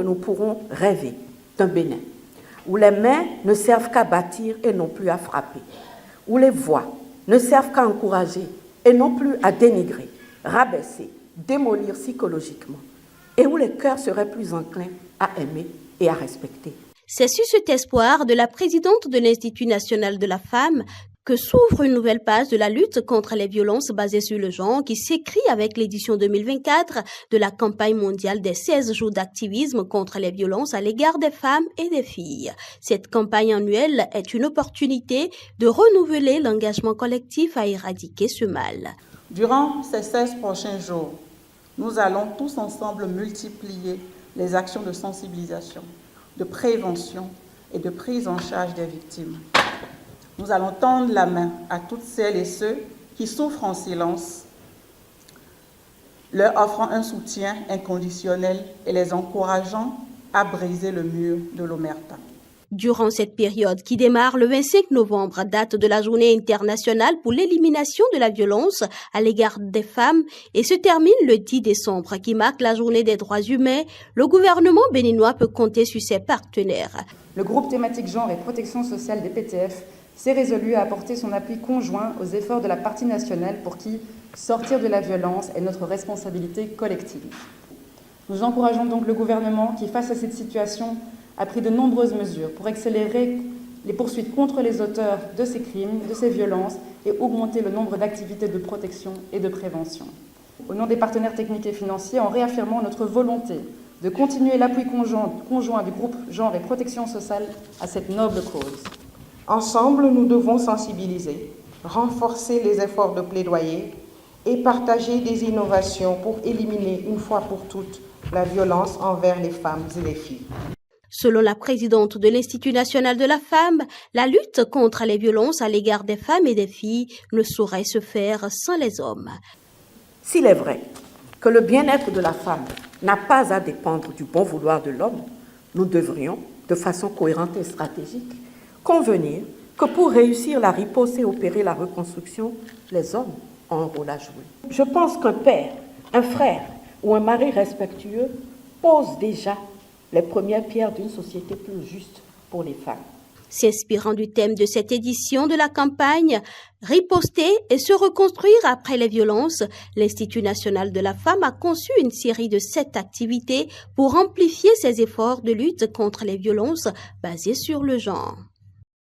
Nous pourrons rêver d'un Bénin où les mains ne servent qu'à bâtir et non plus à frapper, où les voix ne servent qu'à encourager et non plus à dénigrer, rabaisser, démolir psychologiquement, et où les cœurs seraient plus enclins à aimer et à respecter. C'est sur cet espoir de la présidente de l'Institut national de la femme que s'ouvre une nouvelle page de la lutte contre les violences basées sur le genre qui s'écrit avec l'édition 2024 de la campagne mondiale des 16 jours d'activisme contre les violences à l'égard des femmes et des filles. Cette campagne annuelle est une opportunité de renouveler l'engagement collectif à éradiquer ce mal. Durant ces 16 prochains jours, nous allons tous ensemble multiplier les actions de sensibilisation, de prévention et de prise en charge des victimes. Nous allons tendre la main à toutes celles et ceux qui souffrent en silence, leur offrant un soutien inconditionnel et les encourageant à briser le mur de l'omerta. Durant cette période qui démarre le 25 novembre, date de la Journée internationale pour l'élimination de la violence à l'égard des femmes, et se termine le 10 décembre qui marque la Journée des droits humains, le gouvernement béninois peut compter sur ses partenaires. Le groupe thématique genre et protection sociale des PTF s'est résolu à apporter son appui conjoint aux efforts de la partie nationale pour qui sortir de la violence est notre responsabilité collective. Nous encourageons donc le gouvernement qui, face à cette situation, a pris de nombreuses mesures pour accélérer les poursuites contre les auteurs de ces crimes, de ces violences et augmenter le nombre d'activités de protection et de prévention. Au nom des partenaires techniques et financiers, en réaffirmant notre volonté de continuer l'appui conjoint du groupe genre et protection sociale à cette noble cause. Ensemble, nous devons sensibiliser, renforcer les efforts de plaidoyer et partager des innovations pour éliminer une fois pour toutes la violence envers les femmes et les filles. Selon la présidente de l'Institut national de la femme, la lutte contre les violences à l'égard des femmes et des filles ne saurait se faire sans les hommes. S'il est vrai que le bien-être de la femme n'a pas à dépendre du bon vouloir de l'homme, nous devrions, de façon cohérente et stratégique, convenir que pour réussir la riposte et opérer la reconstruction, les hommes ont un rôle à jouer. Je pense qu'un père, un frère ou un mari respectueux pose déjà les premières pierres d'une société plus juste pour les femmes. S'inspirant du thème de cette édition de la campagne « Riposter et se reconstruire après les violences », l'Institut national de la femme a conçu une série de 7 activités pour amplifier ses efforts de lutte contre les violences basées sur le genre.